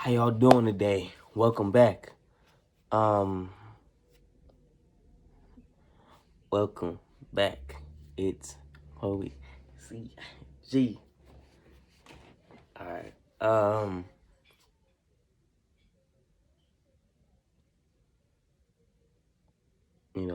How y'all doing today? Welcome back. Um, Welcome back. It's Poet CG. Alright.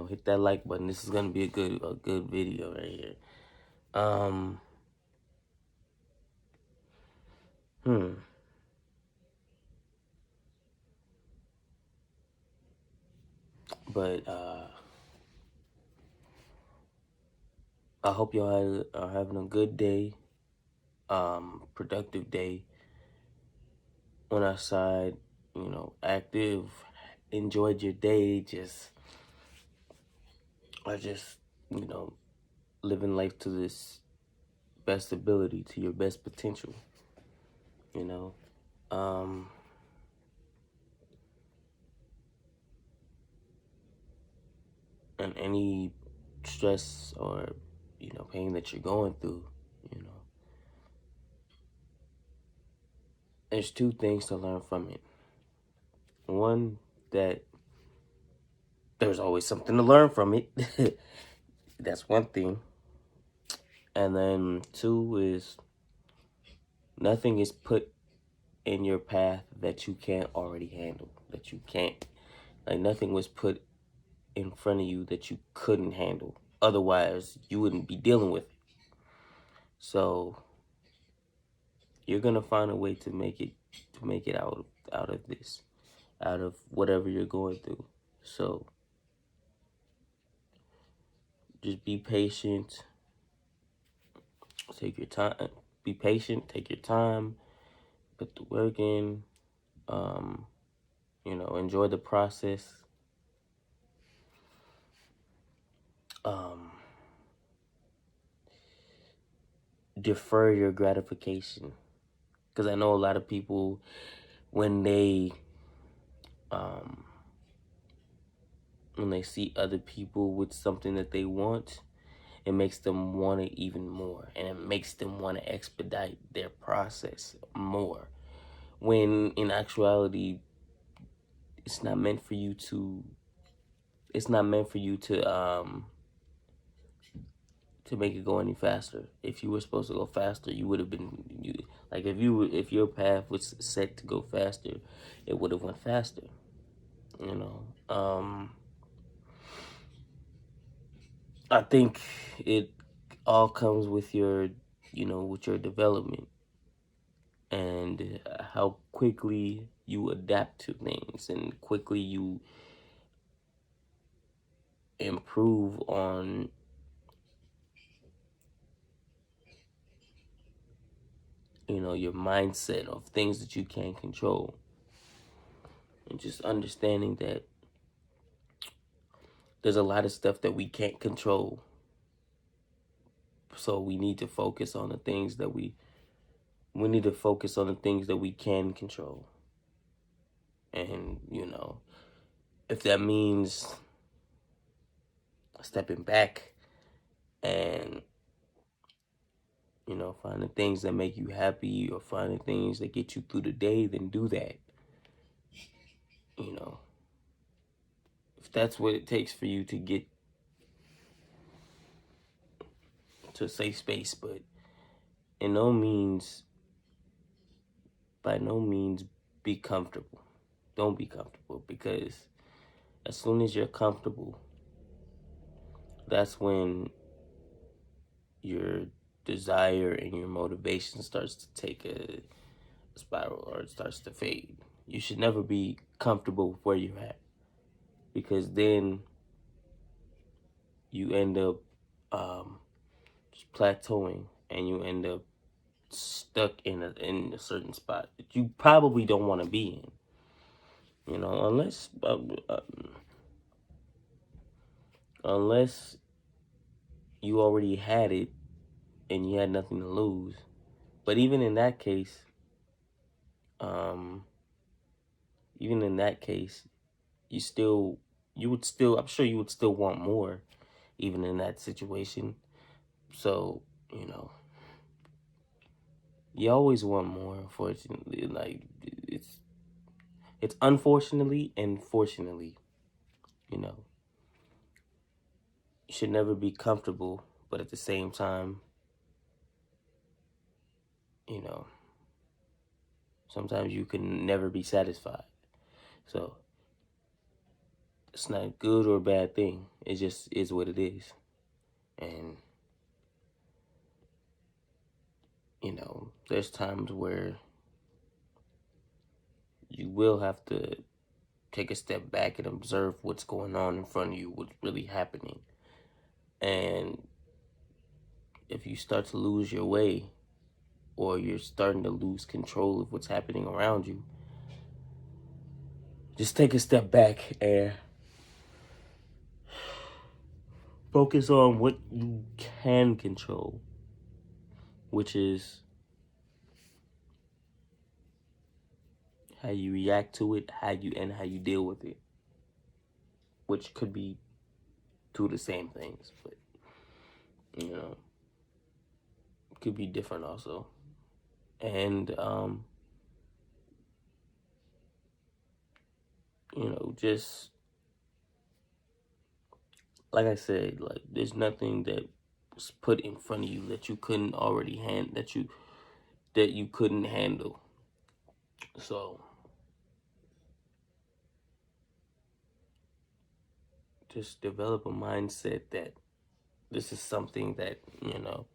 Hit that like button. This is gonna be a good video right here. Um, hmm. But I hope y'all are having a good day. Productive day. On our side, active. Enjoyed your day. Just you know, living life to this best ability, to your best potential, you know. Um, and any stress or, pain that you're going through, you know, there's two things to learn from it. One, that there's always something to learn from it. That's one thing. And then two is nothing is put in your path that you can't already handle, that you can't. Like nothing was put in front of you that you couldn't handle. Otherwise, you wouldn't be dealing with it. So you're gonna find a way to make it out of this, out of whatever you're going through. So just be patient. Take your time. Be patient. Take your time. Put the work in. Enjoy the process. Um, Defer your gratification, because I know a lot of people when they um when they see other people with something that they want, it makes them want it even more, and it makes them want to expedite their process more, when in actuality it's not meant for you to to make it go any faster. If you were supposed to go faster, you would have been like if your path was set to go faster, it would have went faster, you know. I think it all comes with your with your development and how quickly you adapt to things and quickly you improve on your mindset of things that you can't control, and just understanding that there's a lot of stuff that we can't control, so we need to focus on the things that we need to focus on the things that we can control. And if that means stepping back and finding things that make you happy or finding things that get you through the day, then do that. You know, if that's what it takes for you to get to a safe space, but in no means, by no means, be comfortable. Don't be comfortable, because as soon as you're comfortable, that's when your desire and your motivation starts to take a spiral, or it starts to fade. You should never be comfortable with where you're at, because then you end up just plateauing, and you end up stuck in a certain spot that you probably don't want to be in. Unless unless you already had it and you had nothing to lose. But um, even in that case, you would still, I'm sure you would still want more, even in that situation. So, you always want more, unfortunately. Like, it's It's unfortunately and fortunately, you know, you should never be comfortable, but at the same time, you know, sometimes you can never be satisfied. So it's not a good or a bad thing. It just is what it is. And, you know, there's times where you will have to take a step back and observe what's going on in front of you, what's really happening. And if you start to lose your way, or you're starting to lose control of what's happening around you, just take a step back and focus on what you can control, which is how you react to it, how you deal with it, which could be two of the same things, but you know, it could be different also. And you know, just like I said, like there's nothing that was put in front of you that you couldn't already that you couldn't handle. So just develop a mindset that this is something that, you know,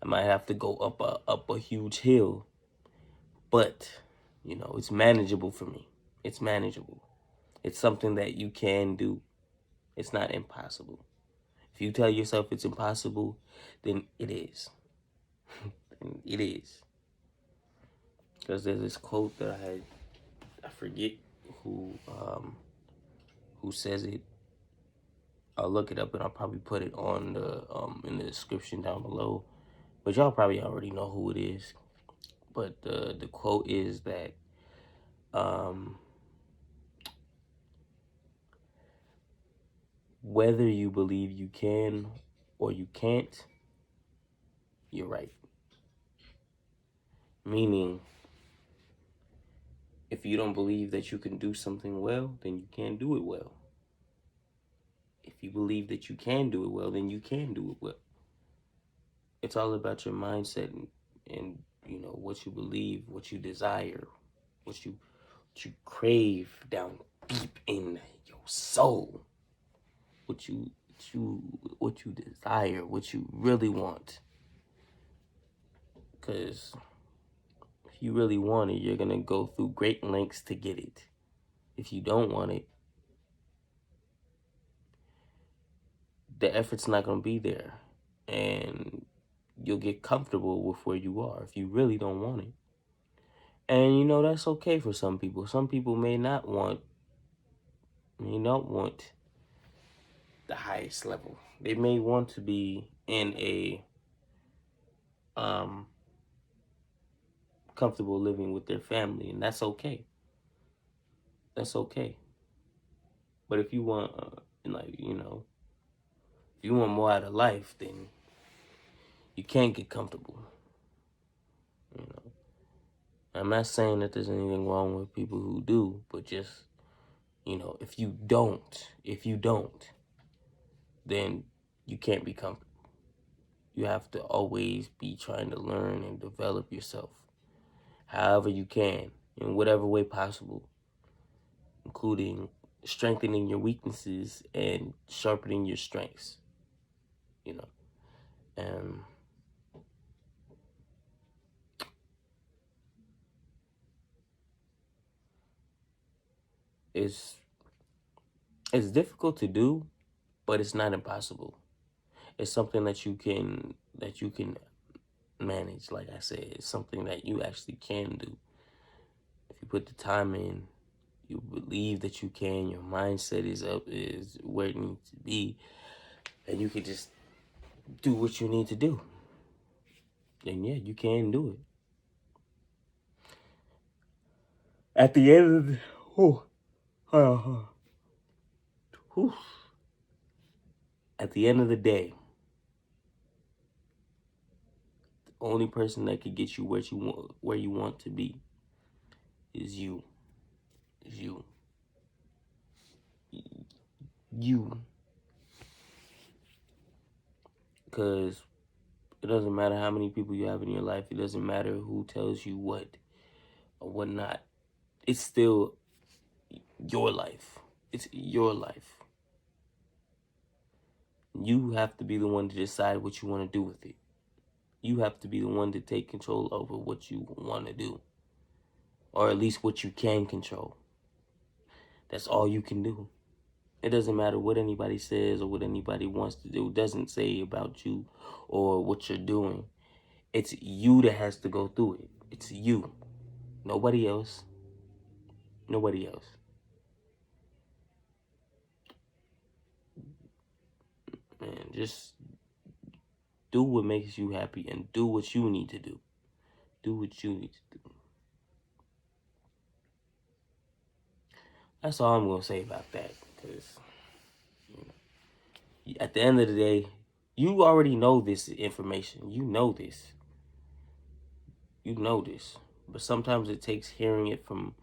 I might have to go up a huge hill, but you know, it's manageable for me. It's manageable. It's something that you can do. It's not impossible. If you tell yourself it's impossible, then it is. And it is. Because there's this quote that I forget who who says it. I'll look it up and I'll probably put it on the in the description down below. But y'all probably already know who it is. But the quote is that um, whether you believe you can or you can't, you're right. Meaning, if you don't believe that you can do something well, then you can't do it well. If you believe that you can do it well, then you can do it well. It's all about your mindset and you know what you believe, what you desire, what you crave down deep in your soul, what you desire, what you really want. Because if you really want it, you're gonna go through great lengths to get it. If you don't want it, the effort's not gonna be there, and you'll get comfortable with where you are if you really don't want it. And you know that's okay for some people. Some people may not want the highest level. They may want to be in a um comfortable living with their family, and that's okay. That's okay. But if you want like, you know, if you want more out of life, then you can't get comfortable. You know, I'm not saying that there's anything wrong with people who do, but just, you know, if you don't, then you can't be comfortable. You have to always be trying to learn and develop yourself however you can, in whatever way possible, including strengthening your weaknesses and sharpening your strengths, you know. And it's it's difficult to do, but it's not impossible. It's something that you can manage. Like I said, it's something that you actually can do if you put the time in. You believe that you can. Your mindset is where it needs to be, and you can just do what you need to do. And yeah, you can do it. At the end of the, whew, whew. At the end of the day, the only person that could get you where you want to be is you. is you. You. Because it doesn't matter how many people you have in your life. It doesn't matter who tells you what or what not. It's still your life. It's your life. You have to be the one to decide what you want to do with it. You have to be the one to take control over what you want to do. Or at least what you can control. That's all you can do. It doesn't matter what anybody says or what anybody wants to do. It doesn't say about you or what you're doing. It's you that has to go through it. It's you. Nobody else. Nobody else. Man, just do what makes you happy and do what you need to do. Do what you need to do. That's all I'm going to say about that. Because at the end of the day, you already know this information. You know this. You know this. But sometimes it takes hearing it from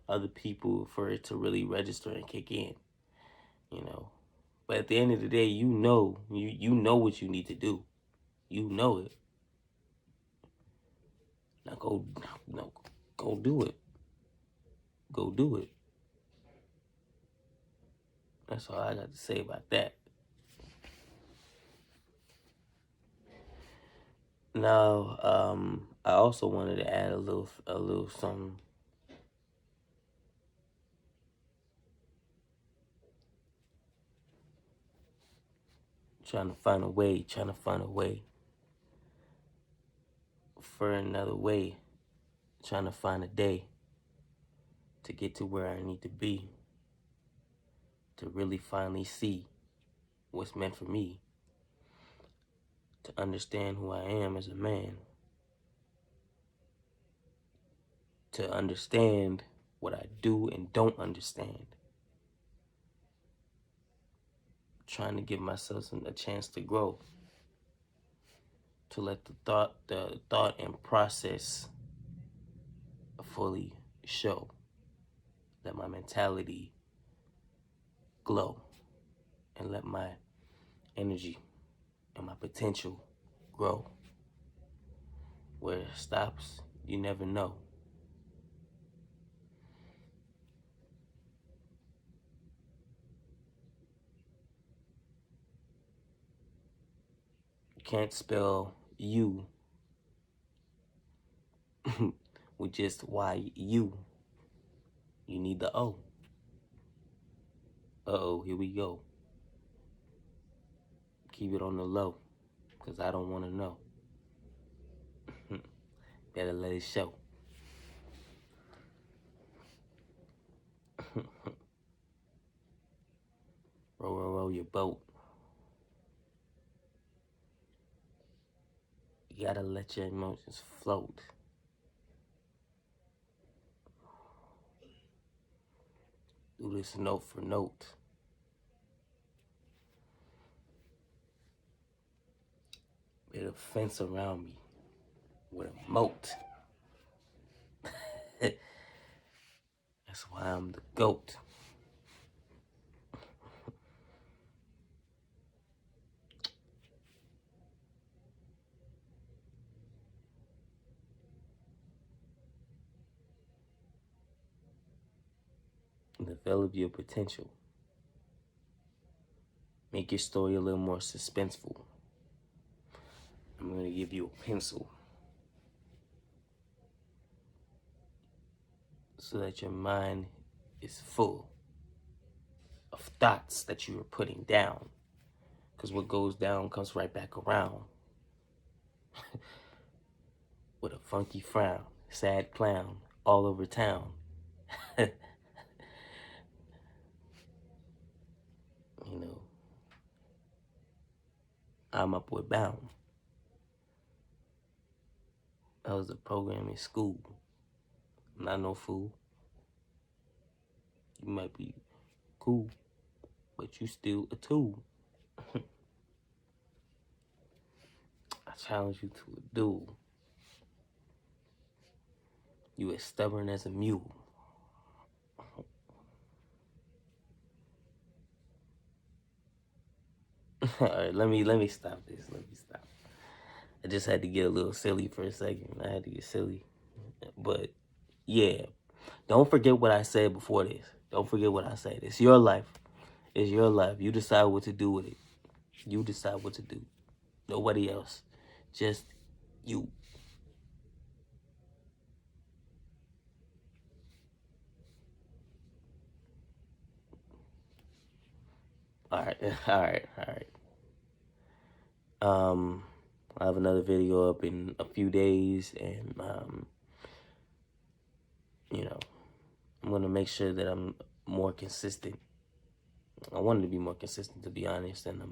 other people for it to really register and kick in. You know. But at the end of the day, you know what you need to do. You know it. Now go do it. Go do it. That's all I got to say about that. Now, I also wanted to add a little something. Trying to find a way for another way. Trying to find a day to get to where I need to be. To really finally see what's meant for me. To understand who I am as a man. To understand what I do and don't understand. Trying to give myself a chance to grow. To let the thought and process fully show. Let my mentality glow. And let my energy and my potential grow. Where it stops, you never know. You can't spell you with just Y-U. You need the O. Uh-oh, here we go. Keep it on the low, because I don't want to know. Better let it show. Row, row, row your boat. You gotta let your emotions float. Do this note for note. Build a fence around me with a moat. That's why I'm the GOAT. Develop your potential. Make your story a little more suspenseful. I'm going to give you a pencil so that your mind is full of thoughts that you are putting down. Because what goes down comes right back around. With a funky frown, sad clown, all over town. You know, I'm upward bound. That was a program in school. I'm not no fool. You might be cool, but you still a tool. I challenge you to a duel. You as stubborn as a mule. All right, let me stop this. Let me stop. I just had to get a little silly for a second. I had to get silly. But yeah, don't forget what I said before this. Don't forget what I said. It's your life. It's your life. You decide what to do with it. You decide what to do. Nobody else. Just you. All right. All right. All right. I have another video up in a few days, and you know, I'm gonna make sure that I'm more consistent. I wanted to be more consistent, to be honest, and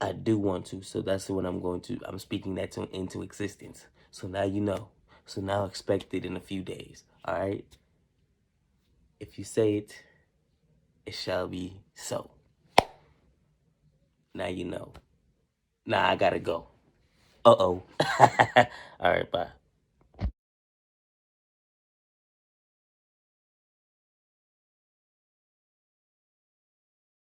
I do want to. So that's what I'm speaking that into existence. So now you know. So now expect it in a few days. All right. If you say it, it shall be so. Now you know. Nah, I gotta go. Uh-oh. All right, bye.